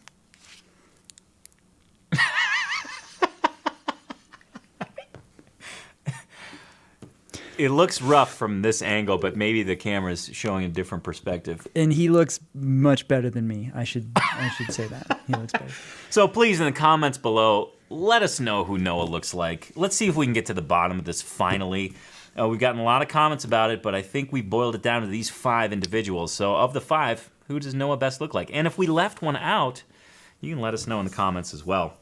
it looks rough from this angle, but maybe the camera's showing a different perspective. And he looks much better than me. I should say that. He looks better. So please, in the comments below, let us know who Noah looks like. Let's see if we can get to the bottom of this finally. We've gotten a lot of comments about it, but I think we boiled it down to these 5 individuals. So of the 5, who does Noah best look like? And if we left one out, you can let us know in the comments as well.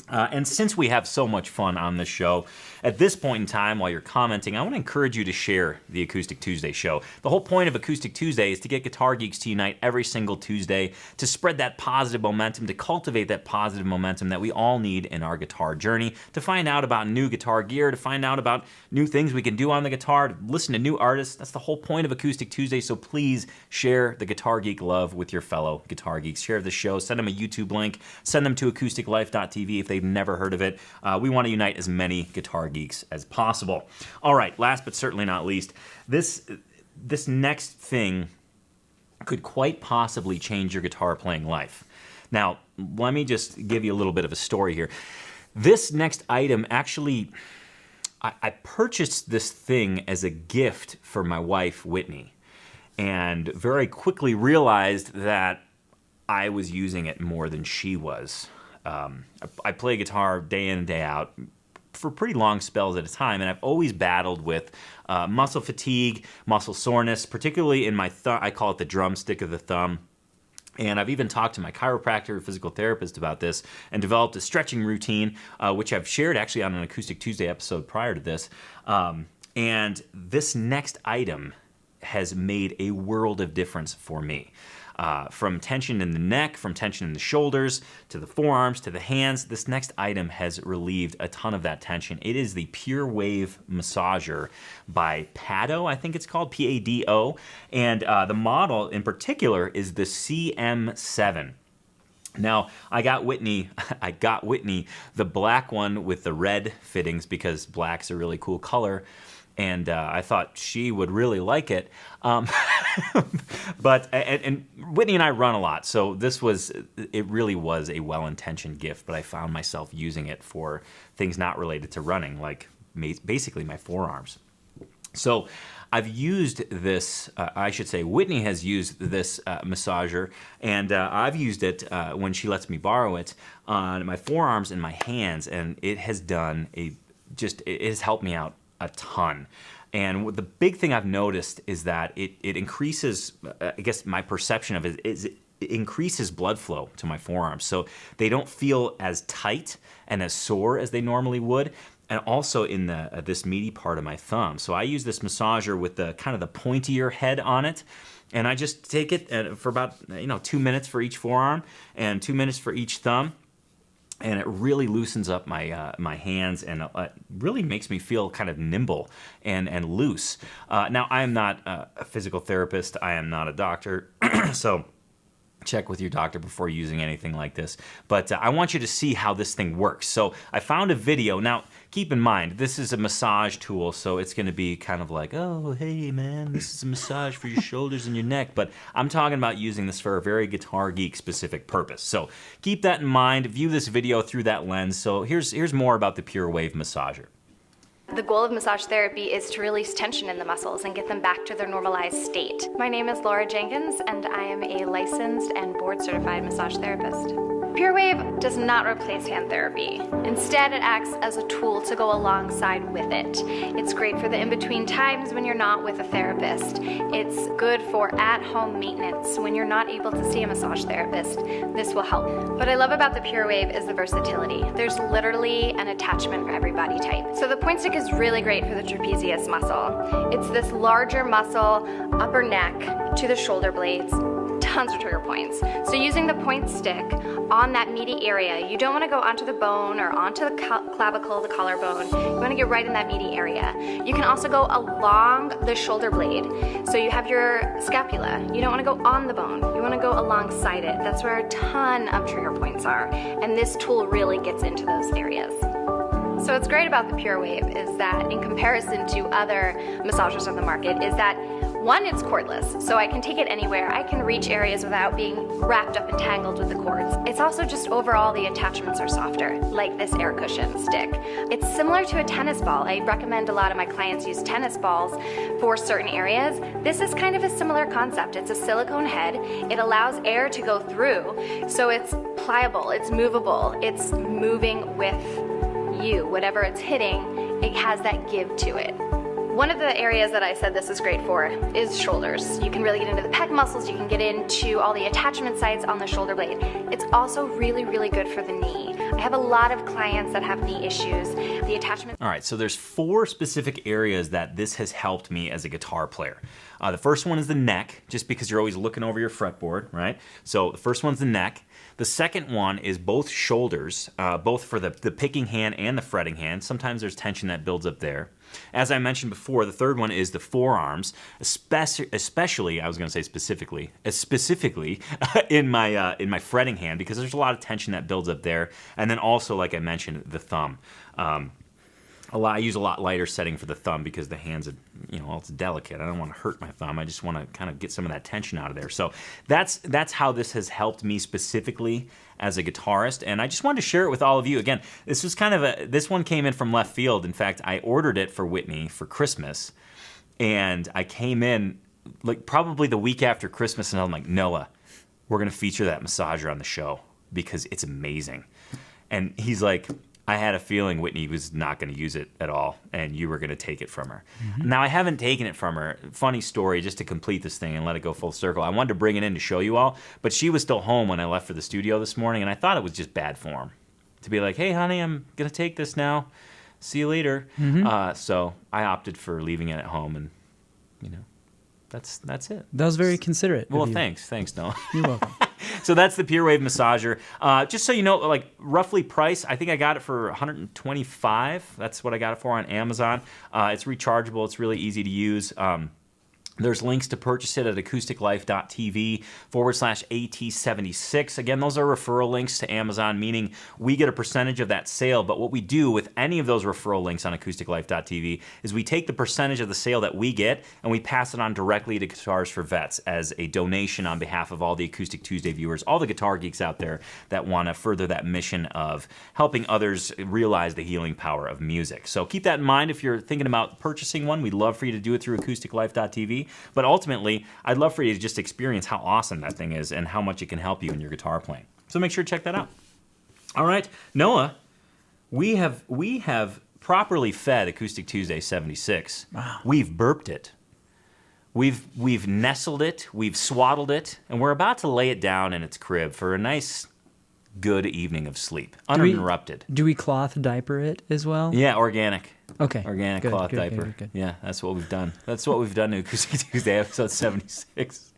And since we have so much fun on this show, at this point in time, while you're commenting, I want to encourage you to share the Acoustic Tuesday show. The whole point of Acoustic Tuesday is to get guitar geeks to unite every single Tuesday, to spread that positive momentum, to cultivate that positive momentum that we all need in our guitar journey, to find out about new guitar gear, to find out about new things we can do on the guitar, to listen to new artists. That's the whole point of Acoustic Tuesday, so please share the Guitar Geek love with your fellow guitar geeks. Share the show, send them a YouTube link, send them to acousticlife.tv if they've never heard of it. We want to unite as many guitar geeks as possible. All right, last but certainly not least, this next thing could quite possibly change your guitar playing life. Now, let me just give you a little bit of a story here. This next item actually, I purchased this thing as a gift for my wife, Whitney, and very quickly realized that I was using it more than she was. I play guitar day in and day out for pretty long spells at a time, and I've always battled with muscle fatigue, muscle soreness, particularly in my thumb. I call it the drumstick of the thumb. And I've even talked to my chiropractor, physical therapist about this, and developed a stretching routine, which I've shared actually on an Acoustic Tuesday episode prior to this. And this next item has made a world of difference for me. from tension in the neck, from tension in the shoulders, to the forearms, to the hands. This next item has relieved a ton of that tension. It is the Pure Wave Massager by Pado, I think it's called, P-A-D-O. And the model in particular is the CM7. Now, I got Whitney the black one with the red fittings because black's a really cool color. And I thought she would really like it. But Whitney and I run a lot, so it really was a well-intentioned gift, but I found myself using it for things not related to running, like basically my forearms. So I've used this, I should say Whitney has used this massager, and I've used it when she lets me borrow it on my forearms and my hands, and it has done it has helped me out a ton. And the big thing I've noticed is that it increases, I guess my perception of it is it increases blood flow to my forearms. So they don't feel as tight and as sore as they normally would. And also in this meaty part of my thumb. So I use this massager with the kind of the pointier head on it. And I just take it for about 2 minutes for each forearm and 2 minutes for each thumb. And it really loosens up my hands and really makes me feel kind of nimble and loose. Now, I am not a physical therapist. I am not a doctor. So check with your doctor before using anything like this. But I want you to see how this thing works. So I found a video. Now, keep in mind, this is a massage tool, so it's going to be kind of like, oh, hey, man, this is a massage for your shoulders and your neck. But I'm talking about using this for a very Guitar Geek specific purpose. So keep that in mind. View this video through that lens. So here's more about the Pure Wave Massager. The goal of massage therapy is to release tension in the muscles and get them back to their normalized state. My name is Laura Jenkins, and I am a licensed and board-certified massage therapist. Pure Wave does not replace hand therapy. Instead, it acts as a tool to go alongside with it. It's great for the in-between times when you're not with a therapist. It's good for at-home maintenance when you're not able to see a massage therapist. This will help. What I love about the Pure Wave is the versatility. There's literally an attachment for every body type. So the point stick is really great for the trapezius muscle. It's this larger muscle, upper neck to the shoulder blades. Tons of trigger points. So using the point stick on that meaty area, you don't want to go onto the bone or onto the clavicle, the collarbone. You want to get right in that meaty area. You can also go along the shoulder blade. So you have your scapula. You don't want to go on the bone. You want to go alongside it. That's where a ton of trigger points are. And this tool really gets into those areas. So what's great about the Pure Wave is that in comparison to other massagers on the market is that one, it's cordless, so I can take it anywhere. I can reach areas without being wrapped up and tangled with the cords. It's also just overall the attachments are softer, like this air cushion stick. It's similar to a tennis ball. I recommend a lot of my clients use tennis balls for certain areas. This is kind of a similar concept. It's a silicone head. It allows air to go through, so it's pliable, it's movable, it's moving with you. Whatever it's hitting, it has that give to it. One of the areas that I said this is great for is shoulders. You can really get into the pec muscles, you can get into all the attachment sites on the shoulder blade. It's also really, really good for the knee. I have a lot of clients that have knee issues. The attachment... All right, so there's 4 specific areas that this has helped me as a guitar player. The first one is the neck, just because you're always looking over your fretboard, right? So the first one's the neck. The second one is both shoulders, both for the picking hand and the fretting hand. Sometimes there's tension that builds up there. As I mentioned before, the third one is the forearms, especially I was going to say specifically in my fretting hand, because there's a lot of tension that builds up there. And then also, like I mentioned, the thumb. I use a lot lighter setting for the thumb because the hands are, it's delicate. I don't want to hurt my thumb. I just want to kind of get some of that tension out of there. So that's how this has helped me specifically as a guitarist. And I just wanted to share it with all of you. Again, this was this one came in from left field. In fact, I ordered it for Whitney for Christmas. And I came in like probably the week after Christmas, and I'm like, Noah, we're going to feature that massager on the show because it's amazing. And he's like, I had a feeling Whitney was not going to use it at all, and you were going to take it from her. Mm-hmm. Now, I haven't taken it from her. Funny story, just to complete this thing and let it go full circle. I wanted to bring it in to show you all, but she was still home when I left for the studio this morning, and I thought it was just bad form to be like, hey, honey, I'm going to take this now. See you later. Mm-hmm. So I opted for leaving it at home, and, that's it. That was very considerate. Well, of you. thanks, Noah. You're welcome. So that's the Pure Wave massager. Just so you know, like roughly price, I think I got it for $125. That's what I got it for on Amazon. It's rechargeable. It's really easy to use. There's links to purchase it at acousticlife.tv/AT76. Again, those are referral links to Amazon, meaning we get a percentage of that sale. But what we do with any of those referral links on acousticlife.tv is we take the percentage of the sale that we get and we pass it on directly to Guitars for Vets as a donation on behalf of all the Acoustic Tuesday viewers, all the guitar geeks out there that want to further that mission of helping others realize the healing power of music. So keep that in mind if you're thinking about purchasing one. We'd love for you to do it through acousticlife.tv. But ultimately, I'd love for you to just experience how awesome that thing is and how much it can help you in your guitar playing. So make sure to check that out. All right, Noah, we have properly fed Acoustic Tuesday 76. Wow. We've burped it. We've nestled it, we've swaddled it, and we're about to lay it down in its crib for a nice, good evening of sleep, uninterrupted. Do we cloth diaper it as well? Yeah, organic. Okay. Organic Good, cloth good, diaper. good. Yeah, that's what we've done. That's what we've done to Acoustic Tuesday, episode 76.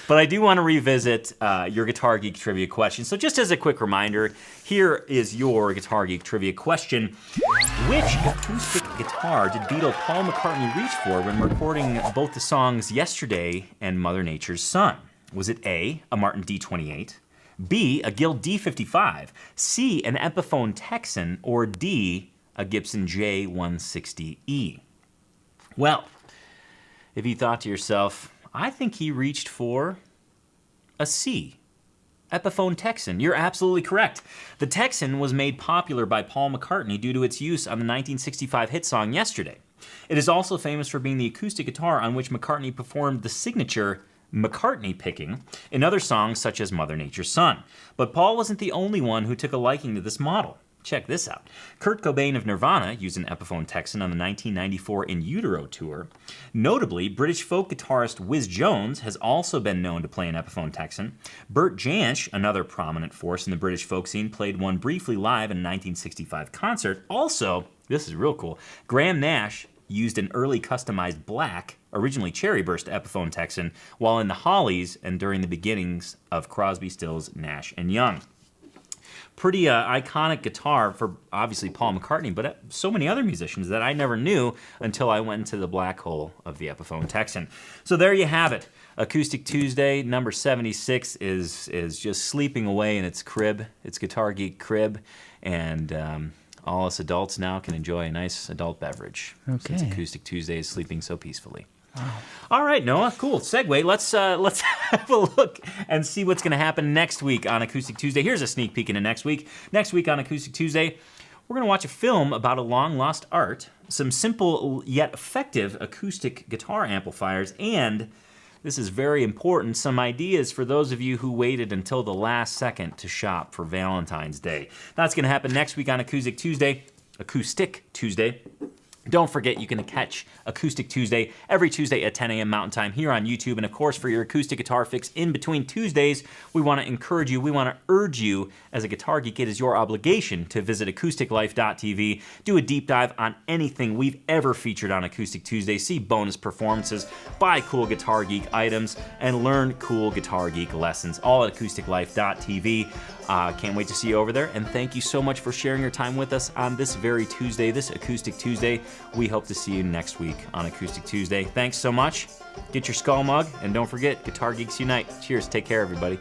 But I do want to revisit your Guitar Geek trivia question. So just as a quick reminder, here is your Guitar Geek trivia question. Which acoustic guitar did Beatle Paul McCartney reach for when recording both the songs Yesterday and Mother Nature's Son? Was it A, a Martin D28, B, a Guild D55, C, an Epiphone Texan, or D, a Gibson J160E? Well, if you thought to yourself, I think he reached for a C, Epiphone Texan. You're absolutely correct. The Texan was made popular by Paul McCartney due to its use on the 1965 hit song Yesterday. It is also famous for being the acoustic guitar on which McCartney performed the signature McCartney picking in other songs such as Mother Nature's Son. But Paul wasn't the only one who took a liking to this model. Check this out. Kurt Cobain of Nirvana used an Epiphone Texan on the 1994 In Utero tour. Notably, British folk guitarist Whiz Jones has also been known to play an Epiphone Texan. Bert Jansch, another prominent force in the British folk scene, played one briefly live in a 1965 concert. Also, this is real cool, Graham Nash used an early customized black, originally Cherry Burst Epiphone Texan, while in the Hollies and during the beginnings of Crosby, Stills, Nash & Young. Pretty iconic guitar for obviously Paul McCartney, but so many other musicians that I never knew until I went into the black hole of the Epiphone Texan. So there you have it. Acoustic Tuesday number 76 is just sleeping away in its crib, its Guitar Geek crib, and all us adults now can enjoy a nice adult beverage. Okay. Since Acoustic Tuesday is sleeping so peacefully. Wow. All right, Noah, cool. Segue. Let's have a look and see what's going to happen next week on Acoustic Tuesday. Here's a sneak peek into next week. Next week on Acoustic Tuesday, we're going to watch a film about a long-lost art, some simple yet effective acoustic guitar amplifiers, and, this is very important, some ideas for those of you who waited until the last second to shop for Valentine's Day. That's going to happen next week on Acoustic Tuesday. Acoustic Tuesday. Don't forget, you can catch Acoustic Tuesday every Tuesday at 10 a.m. Mountain Time here on YouTube. And of course, for your acoustic guitar fix in between Tuesdays, we want to encourage you, we want to urge you, as a guitar geek, it is your obligation to visit acousticlife.tv, do a deep dive on anything we've ever featured on Acoustic Tuesday, see bonus performances, buy cool Guitar Geek items, and learn cool Guitar Geek lessons, all at acousticlife.tv. Can't wait to see you over there, and thank you so much for sharing your time with us on this very Tuesday, this Acoustic Tuesday. We hope to see you next week on Acoustic Tuesday. Thanks so much. Get your skull mug, and don't forget, Guitar Geeks Unite. Cheers. Take care, everybody.